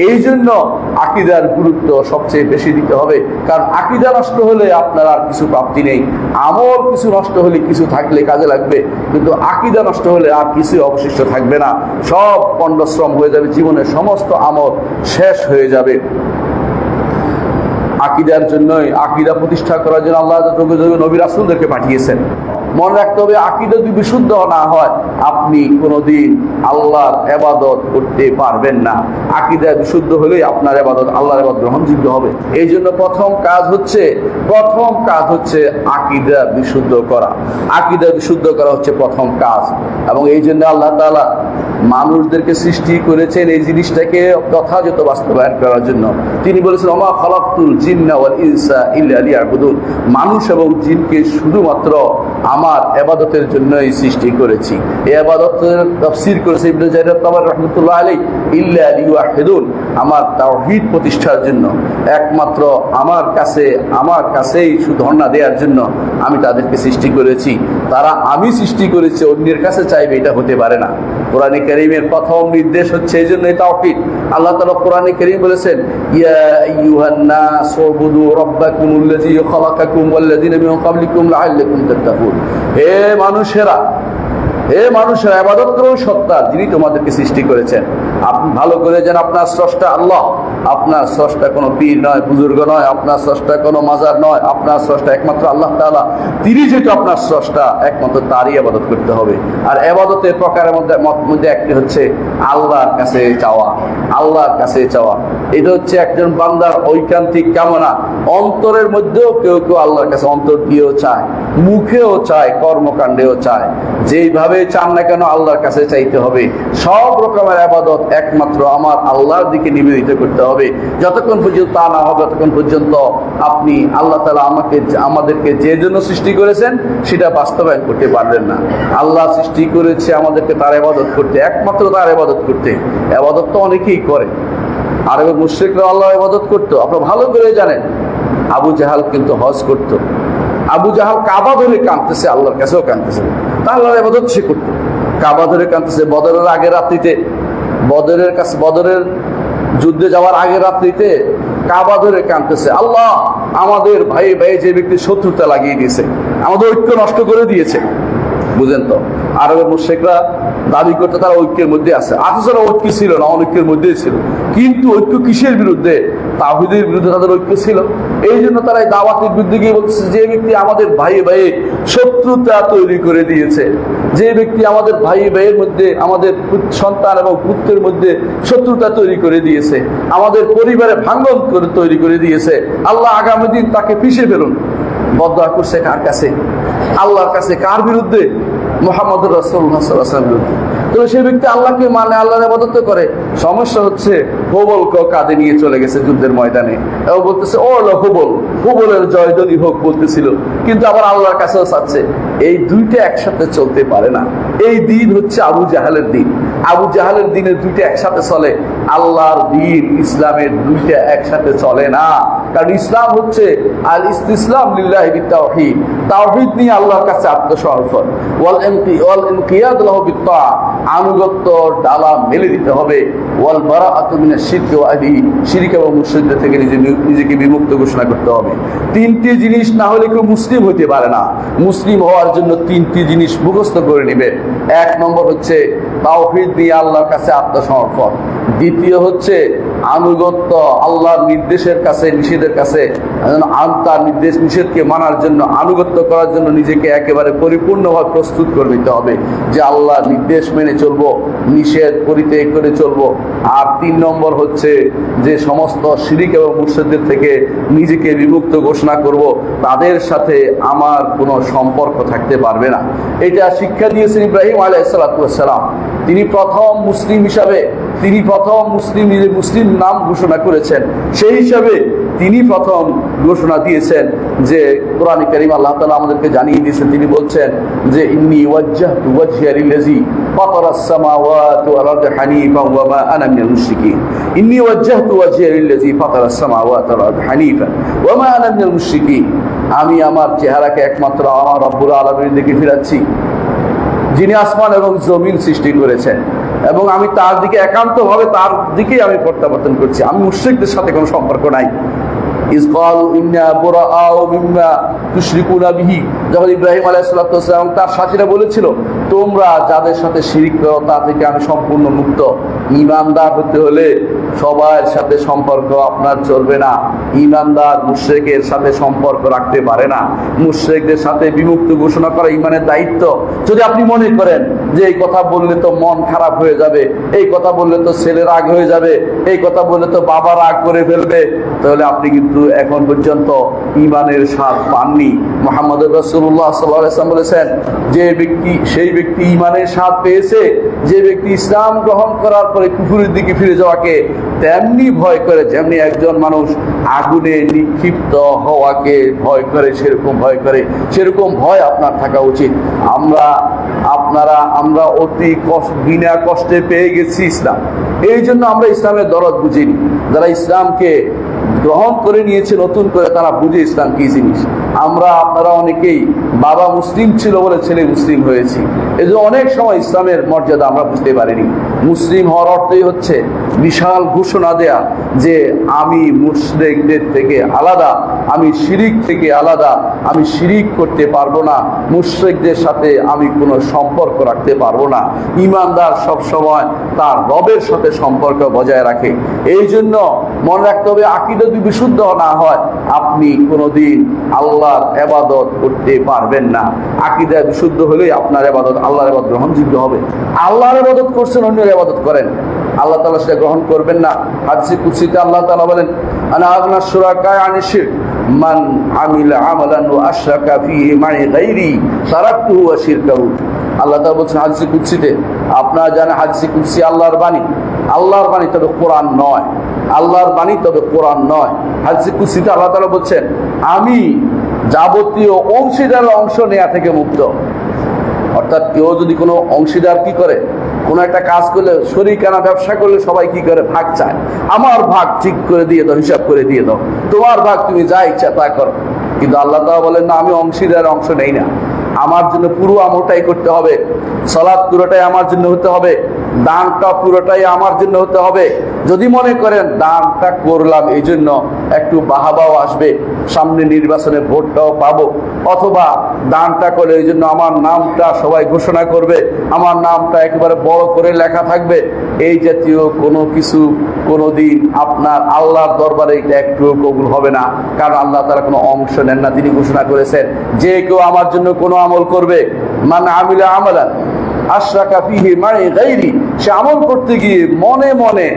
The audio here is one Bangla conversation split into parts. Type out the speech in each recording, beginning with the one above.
এই জন্য আকীদার গুরুত্ব সবচেয়ে বেশি দিতে হবে, কারণ আকীদা নষ্ট হলে আপনার আর কিছু প্রাপ্তি নেই। আমল কিছু নষ্ট হলে কিছু থাকলে কাজে লাগবে, কিন্তু আকীদা নষ্ট হলে আর কিছু অবশিষ্ট থাকবে না, সব পণ্ডশ্রম হয়ে যাবে, জীবনের সমস্ত আমল শেষ হয়ে যাবে। আকীদার জন্যই, আকীদা প্রতিষ্ঠা করার জন্য আল্লাহ যুগে যুগে নবী রাসূলদেরকে পাঠিয়েছেন। মনে রাখতে হবে, আকীদা যদি বিশুদ্ধ না হয় আপনি কোনোদিন আল্লাহর ইবাদত করতে পারবেন না। আকীদা বিশুদ্ধ হলেই আপনার ইবাদত, আল্লাহর ইবাদত গ্রহণযোগ্য হবে। এই জন্য প্রথম কাজ হচ্ছে আকীদা বিশুদ্ধ করা। আকীদা বিশুদ্ধ করা হচ্ছে প্রথম কাজ, এবং এই জন্য আল্লাহ তাআলা মানুষদেরকে সৃষ্টি করেছেন এই জিনিসটাকে যথাযথ বাস্তবায়ন করার জন্য। তিনি বলেছেন, ওমা খালাকতুল জিন্না ওয়াল ইনসা ইল্লা লিয়াবুদুন, মানুষ এবং জিনকে শুধুমাত্র আমার ইবাদতের জন্যই সৃষ্টি করেছি। এই ইবাদতের তাফসীর করেছে ইবনে জারীর তাবরি রাহমাতুল্লাহ আলাইহি, ইল্লা লিওয়াহিদুন, আমার তাওহীদ প্রতিষ্ঠার জন্য, একমাত্র আমার কাছেই ধর্ণা দেওয়ার জন্য আমি তাদেরকে সৃষ্টি করেছি। তারা আমি সৃষ্টি করেছি অন্যের কাছে চাইবে, এটা হতে পারে না। কোরআনে কারীমের প্রথম নির্দেশ হচ্ছে এই জন্যই তাওহীদ। আল্লাহ তাআলা কোরআনে কারীম বলেছেন, ইয়া আইয়ুহান নাস উবুদু রাব্বাকুমুল্লাযী খালাকাকুম ওয়াল্লাযীনা মিন ক্বাবলিকুম লাআল্লাকুম তাত্তাকুন। হে মানুষেরা ইবাদত করো সত্তা, যিনি তোমাদেরকে সৃষ্টি করেছেন। আপনি ভালো করে জানেন আপনার স্রষ্টা আল্লাহ, আপনার স্রষ্টা কোনো পীর নয়, বুজুর্গ নয়, আপনার স্রষ্টা কোনো মাজার নয়, আপনার স্রষ্টা একমাত্র আল্লাহ তাআলা। তিনি যেহেতু আপনার স্রষ্টা, একমাত্র তারই ইবাদত করতে হবে। আর ইবাদতের প্রকারের মধ্যে একটি হচ্ছে আল্লাহর কাছে চাওয়া। এটা হচ্ছে একজন বান্দার ঐকান্তিক কামনা। অন্তরের মধ্যেও কেউ আল্লাহর কাছে অন্তর দিয়েও চায়, মুখেও চায়, কর্মকাণ্ডেও চায়। যেইভাবে চান না কেন আল্লাহর কাছে চাইতে হবে। সব রকমের ইবাদত একমাত্র আমার আল্লাহর দিকে নিবেদিত করতে হবে। যতক্ষণ পর্যন্ত তা না হবে, ততক্ষণ পর্যন্ত আপনি আল্লাহ তাআলা আমাদেরকে যে জন্য সৃষ্টি করেছেন সেটা বাস্তবায়ন করতে পারবেন না। আল্লাহ সৃষ্টি করেছে আমাদেরকে তার ইবাদত করতে, একমাত্র তার ইবাদত করতে। ইবাদত তো অনেকেই করে, আরবের মুশরিকরা আল্লাহর ইবাদত করতো। আপনারা ভালো করে জানেন, আবু জাহাল কিন্তু হজ করতো। আবু জাহাল কাবা ধরে কাঁদতেছে, আল্লাহর কাছেও কাঁদতেছে, তা আল্লাহর ইবাদত সে করতো। কাবা ধরে কাঁদতেছে। বদরের আগের রাত্রিতে, বদরের যুদ্ধে যাওয়ার আগের রাত্রিতে কাবা ধরে কাঁদতেছে, আল্লাহ আমাদের ভাই যে ব্যক্তি শত্রুতা লাগিয়ে দিয়েছে, আমাদের ঐক্য নষ্ট করে দিয়েছে। বুঝেন তো, আরবের মুশরিকরা দাবি করতে তারা ঐক্যের মধ্যে আছে, অথচ ঐক্য ছিল না, অনৈক্যের মধ্যেই ছিল। কিন্তু ঐক্য কিসের বিরুদ্ধে? তাওহীদের বিরুদ্ধে তাদের ঐক্য ছিল। এই জন্য তারা এই দাওয়াতের বিরুদ্ধে গিয়ে বলতেছে, যে ব্যক্তি আমাদের ভাই শত্রুতা তৈরি করে দিয়েছে, যে ব্যক্তি আমাদের ভাইয়ের মধ্যে, আমাদের সন্তান এবং পুত্রের মধ্যে শত্রুতা তৈরি করে দিয়েছে, আমাদের পরিবারে ভাঙন করে তৈরি করে দিয়েছে, আল্লাহ আগামী দিন তাকে পিছিয়ে ফেলুন। বদদোয়া করছে কার কাছে? আল্লাহর কাছে। কার বিরুদ্ধে? মুহাম্মদুর রাসূলুল্লাহ সাল্লাল্লাহু আলাইহি ওয়াসাল্লাম। তো সেই ব্যক্তি আল্লাহকে মানে, আল্লাহর ইবাদত করে। সমস্যা হচ্ছে হুবলকে কাঁধে নিয়ে চলে গেছে যুদ্ধের ময়দানে, এবং বলতেছে ও হুবলের জয়ধ্বনি হোক বলতেছিল, কিন্তু আবার আল্লাহর কাছেও চাচ্ছে। এই দুইটা একসাথে চলতে পারে না। এই দিন হচ্ছে আবু জাহালের দিন। আবু জাহালের দিনে দুইটা একসাথে চলে, আল্লাহর দিন ইসলামের দুইটা একসাথে চলে না। কারণ ইসলাম হচ্ছে আল ইসতিসলাম লিল্লাহি বিত্তাওহীদ, তাওহীদ নিয়ে আল্লাহর কাছে আত্মসমর্পণ, ওয়াল ইনকিয়াদ লাহু বিত্তাআ, আনুগত্য ডালা মেলে দিতে হবে, ওয়াল বারাআতু মিনাশ শিরকি ওয়া আহলিহি, শিরক এবং মুশরিকদের থেকে নিজেকে বিমুক্ত ঘোষণা করতে হবে। তিনটি জিনিস না হলে কেউ মুসলিম হতে পারে না। মুসলিম হওয়ার জন্য তিনটি জিনিস মুখস্থ করে নেবে। এক নম্বর হচ্ছে তাওহীদ দিয়ে আল্লাহর কাছে আত্মসমর্পণ। দ্বিতীয় হচ্ছে আনুগত্য, আল্লাহর নির্দেশের কাছে, নিষেধের কাছে, তার নির্দেশ নিষেধকে মানার জন্য, আনুগত্য করার জন্য নিজেকে একেবারে পরিপূর্ণভাবে প্রস্তুত করে নিতে হবে, যে আল্লাহর নির্দেশ মেনে চলবো, নিষেধ পরিত্যাগ করে চলবো। আর তিন নম্বর হচ্ছে যে সমস্ত শিরক এবং মুশরিকদের থেকে নিজেকে বিমুক্ত ঘোষণা করব, তাদের সাথে আমার কোনো সম্পর্ক থাকতে পারবে না। এটা শিক্ষা দিয়েছেন ইব্রাহিম আলাইহিস সালাতু ওয়াস সালাম। তিনি প্রথম মুসলিম হিসাবে, তিনি প্রথম মুসলিম নাম ঘোষণা করেছেন। সেই হিসাবে তিনি প্রথম ঘোষণা দিয়েছেন যে কোরআনে কারীম আল্লাহ তাআলা আমাদেরকে জানিয়ে দিয়েছেন, তিনি বলছেন যে ইন্নী ওয়াজ্জাহতু ওয়াজহিয়া লিল্লাযী ফাতারাস সামাওয়াতি ওয়াল আরদা হানিফান ওয়া মা আনা মিনাল মুশরিকিন। ইন্নী ওয়াজ্জাহতু ওয়াজহিয়া লিল্লাযী ফাতারাস সামাওয়াতি ওয়াল আরদা হানিফান ওয়া মা আনা মিনাল মুশরিকিন। আমি আমার চেহারাকে একমাত্র আমার রব্বুল আলামিনের দিকে ফিরাচ্ছি, যিনি আসমান এবং জমিন সৃষ্টি করেছেন। এবং আমি তার দিকে একান্তভাবে তার দিকেই আমি প্রত্যাবর্তন করছি, আমি মুশরিকদের সাথে কোনো সম্পর্ক নাই। যখন ইব্রাহিম আলাইহিস সালাম তার সাথীরা বলেছিল তোমরা যাদের সাথে শিরিক করো তা থেকে আমি সম্পূর্ণ মুক্ত। ঈমানদার হতে হলে সবার সাথে সম্পর্ক আপনার চলবে না। ঈমানদার মুশরিকের সাথে সম্পর্ক রাখতে পারে না। মুশরিকদের সাথে বিমুক্ত ঘোষণা করা ঈমানের দায়িত্ব। যদি আপনি মনে করেন যে এই কথা বললে তো মন খারাপ হয়ে যাবে, এই কথা বললে তো ছেলে রাগ হয়ে যাবে, এই কথা বললে তো বাবা রাগ করে ফেলবে, তাহলে আপনি কিন্তু এখন পর্যন্ত ঈমানের স্বাদ পাননি। মুহাম্মদ রাসূলুল্লাহ সাল্লাল্লাহু আলাইহি ওয়াসাল্লাম বলেছেন যে ব্যক্তি, সেই ব্যক্তি ঈমানের স্বাদ পেয়েছে যে ব্যক্তি ইসলাম গ্রহণ করার পরে কুফরের দিকে ফিরে যাওয়াকে তেমনি ভয় করে যেমনি একজন মানুষ আগুনে নিক্ষিপ্ত হওয়াকে ভয় করে, সেরকম ভয় করে। সেরকম ভয় আপনার থাকা উচিত। আমরা অতি বিনা কষ্টে পেয়ে গেছি ইসলাম, এই জন্য আমরা ইসলামের দরদ বুঝিনি। যারা ইসলামকে গ্রহণ করে নিয়েছে নতুন করে তারা বুঝে ইসলাম কি জিনিস। আপনারা অনেকেই বাবা মুসলিম ছিল বলে ছেলে মুসলিম হয়েছি, এই জন্য অনেক সময় ইসলামের মর্যাদা আমরা বুঝতে পারিনি। মুসলিম হওয়ার অর্থই হচ্ছে বিশাল ঘোষণা দেয়া যে আমি মুশরিকদের থেকে আলাদা, আমি শিরিক থেকে আলাদা, আমি শিরিক করতে পারবো না, মুশরিকদের সাথে আমি কোনো সম্পর্ক রাখতে পারবো না। ঈমানদার সব সময় তার রবের সাথে সম্পর্ক বজায় রাখে। এই জন্য মনে রাখতে হবে আকীদা যদি বিশুদ্ধ না হয় আপনি কোনোদিন আল্লাহর ইবাদত করতে পারবেন না। আকীদা বিশুদ্ধ হলেই আপনার ইবাদত আল্লাহর ইবাদত গ্রহণযোগ্য হবে। আল্লাহর ইবাদত করছেন, অন্যের ইবাদত করেন, আল্লাহ তাআলা সেটা গ্রহণ করবেন না। হাদিসে কুদসিতে আল্লাহ তাআলা বলেন আনা আগনা শুরাকা আনি শিরক মান আমিলা আমালান ওয়া আশরাকা ফীহি মা'i গায়রি তারাকতুহু ওয়া শিরকাহু। আল্লাহ তাআলা বলেন হাদিসে কুদসিতে, আপনারা জানেন হাদিসে কুদসি আল্লাহর বাণী, আল্লাহর বাণী তবে কোরআন নয়, আল্লাহর বাণী তবে কোরআন নয়। হাদিসে কুদসিতে আল্লাহ তাআলা বলছেন আমি যাবতীয় অংশীদারের অংশ নেয়া থেকে মুক্ত। অর্থাৎ কেউ যদি কোনো অংশীদার কি করে, কোনো একটা কাজ করলে, শরীকানা ব্যবসা করলে সবাই কি করে, ভাগ চায়। আমার ভাগ ঠিক করে দিয়ে দাও, হিসাব করে দিয়ে দাও, তোমার ভাগ তুমি যা ইচ্ছা তা করো। কিন্তু আল্লাহ তাআলা বলেন না, আমি অংশীদারের অংশ নেই না, আমার জন্য পুরো আমলটাই করতে হবে, সালাত পুরোটাই আমার জন্য হতে হবে, দানটা পুরোটাই আমার জন্য হতে হবে। যদি মনে করেন দানটা করলাম এই জন্য একটু বাহাবাও আসবে, সামনে নির্বাচনে ভোটটাও পাবো, অথবা দানটা করে এই জন্য আমার নামটা সবাই ঘোষণা করবে, আমার নামটা একেবারে বড় করে লেখা থাকবে, এই জাতীয় কোনো কিছু কোনোদিন আপনার আল্লাহর দরবারে এটা একটুও কবুল হবে না। কারণ আল্লাহ তাআলা কোনো অংশ নেন না। তিনি ঘোষণা করেছেন যে কেউ আমার জন্য কোনো আমল করবে, মান আমিলা আমালান আশরাকা ফীহি মা'i গায়রি, সে আমল করতে গিয়ে মনে মনে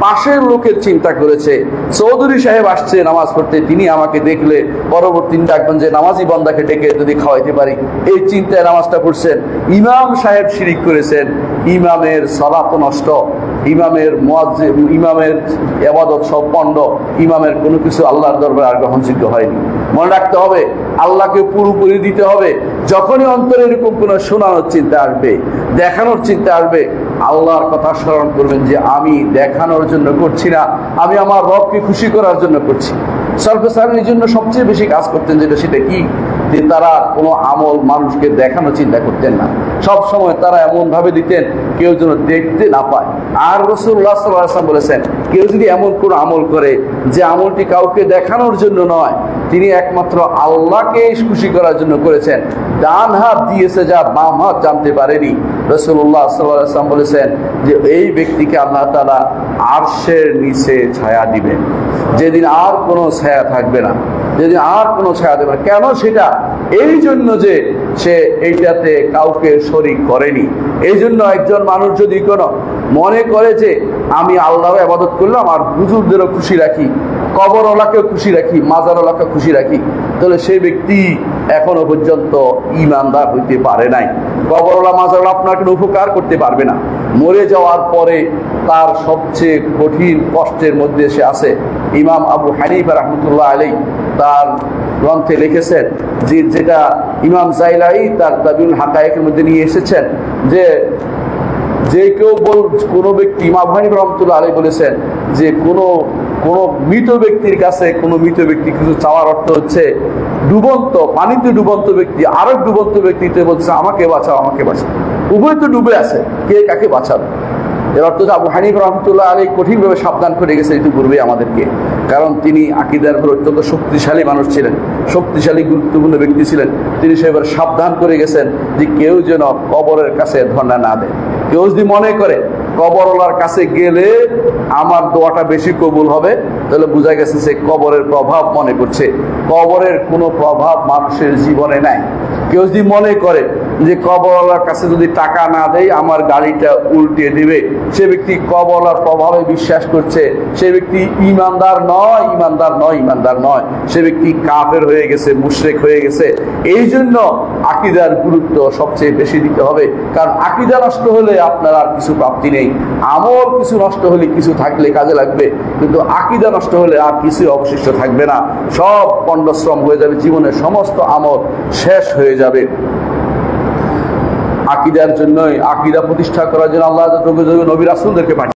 পাশের লোকের চিন্তা করেছে। চৌধুরী সাহেব আসছে নামাজ পড়তে, তিনি আমাকে দেখলে পরবর্তী ডাকবেন যে নামাজি বান্দাকে ডেকে যদি খাওয়াইতে পারি, এই চিন্তায় নামাজটা পড়ছেন। ইমাম সাহেব শিরিক করেছেন, ইমামের সালাত নষ্ট, ইমামের ইমামের ইবাদত সব পণ্ড, ইমামের কোনো কিছু আল্লাহর দরবারে আর গ্রহণযোগ্য হয়নি। মনে রাখতে হবে আল্লাহকে পুরোপুরি দিতে হবে। যখনই অন্তরে এরকম কোনো শোনানোর চিন্তা আসবে, দেখানোর চিন্তা আসবে, আল্লাহর কথা স্মরণ করবেন যে আমি দেখানোর জন্য করছি না, আমি আমার রবকে খুশি করার জন্য করছি। সালফে জন্য সবচেয়ে বেশি কাজ করতেন যেটা, সেটা কি, যে তারা কোনো আমল মানুষকে দেখানো চিন্তা করতেন না। সব সময় তারা এমন ভাবে দিতেন কেউ যেন দেখতে না পায়। আর রাসূলুল্লাহ সাল্লাল্লাহু আলাইহি ওয়াসাল্লাম বলেছেন কেউ যদি এমন কোনো আমল করে যে আমলটি কাউকে দেখানোর জন্য নয়, তিনি একমাত্র আল্লাহকে খুশি করার জন্য করেছেন, ডান হাত দিয়েছে যা বাম হাত জানতে পারেনি। রাসূলুল্লাহ সাল্লাল্লাহু আলাইহি ওয়াসাল্লাম বলেছেন যে এই ব্যক্তিকে আল্লাহ তাআলা আরশের নিচে ছায়া দিবেন, যেদিন আর কোনো ছায়া থাকবে না, যেদিন আর কোনো ছায়া দেবে না। কেন সেটা? এই জন্য যে সে এইটাতে কাউকে শরীক করেনি। এই জন্য একজন মানুষ যদি কোনো মনে করে যে আমি আল্লাহর ইবাদত করলাম আর হুজুরদেরও খুশি রাখি, কবরওয়ালাকেও খুশি রাখি, মাজারওয়ালাকে খুশি রাখি, তাহলে সেই ব্যক্তি এখনো পর্যন্ত ঈমানদার হইতে পারে নাই। কবরওয়ালা মাজারওয়ালা আপনার কোনো উপকার করতে পারবে না। মরে যাওয়ার পরে তার সবচেয়ে কঠিন কষ্টের মধ্যে সে আছে। ইমাম আবু হানিফা রাহমাতুল্লাহ আলাইহি তার গ্রন্থে লিখেছেন যে, যেটা ইমাম জাইলাই তার তাবিউল হাকায়েকের মধ্যে নিয়ে এসেছেন, যে কেউ কোনো ব্যক্তি, ইমাম হানিফা রাহমাতুল্লাহ আলাইহি বলেছেন যে কোনো মৃত ব্যক্তির কাছে কোনো মৃত ব্যক্তি কিছু চাওয়ার অর্থ হচ্ছে ডুবন্ত পানিতে ডুবন্ত ব্যক্তি আরেক ডুবন্ত ব্যক্তিতে বলছে আমাকে বাঁচাও, আমাকে বাঁচাও। উভয় তো ডুবে আছে, কে কাকে বাঁচাবে? এর অর্থ আবু হানিফা রহমতুল্লাহ আলাইহি কঠিনভাবে সাবধান করে গেছেন ইতিপূর্বে আমাদেরকে, কারণ তিনি আকীদার উপর অত্যন্ত শক্তিশালী মানুষ ছিলেন, শক্তিশালী গুরুত্বপূর্ণ ব্যক্তি ছিলেন। তিনি সেবার সাবধান করে গেছেন যে কেউ যেন কবরের কাছে ধর্ণা না দেয়। কেউ যদি মনে করে কবরওয়ালার কাছে গেলে আমার দোয়াটা বেশি কবুল হবে, তাহলে বোঝা গেছে সে কবরের প্রভাব মনে করছে। কবরের কোনো প্রভাব মানুষের জীবনে নাই। কেউ যদি মনে করে যে কবরওয়ালার কাছে যদি টাকা না দেয় আমার গাড়িটা উল্টে দিবে, সে ব্যক্তি কবরওয়ালার প্রভাবে বিশ্বাস করছে, সে ব্যক্তি ইমানদার নয়, ইমানদার নয়, ইমানদার নয়, সে ব্যক্তি কাফের হয়ে গেছে, মুশরিক হয়ে গেছে। এই জন্য আকীদার গুরুত্ব সবচেয়ে বেশি দিতে হবে, কারণ আকীদা নষ্ট হলে আপনার আর কিছু প্রাপ্তি নেই। আমল কিছু নষ্ট হলে কিছু থাকলে কাজে লাগবে, কিন্তু আকীদা নষ্ট হলে আর কিছু অবশিষ্ট থাকবে না, সব পণ্ডশ্রম হয়ে যাবে, জীবনের সমস্ত আমল শেষ হয়ে যাবে। আকীদার জন্যই, আকীদা প্রতিষ্ঠা করার জন্য আল্লাহ নবী রাসূলদেরকে পাঠিয়েছেন।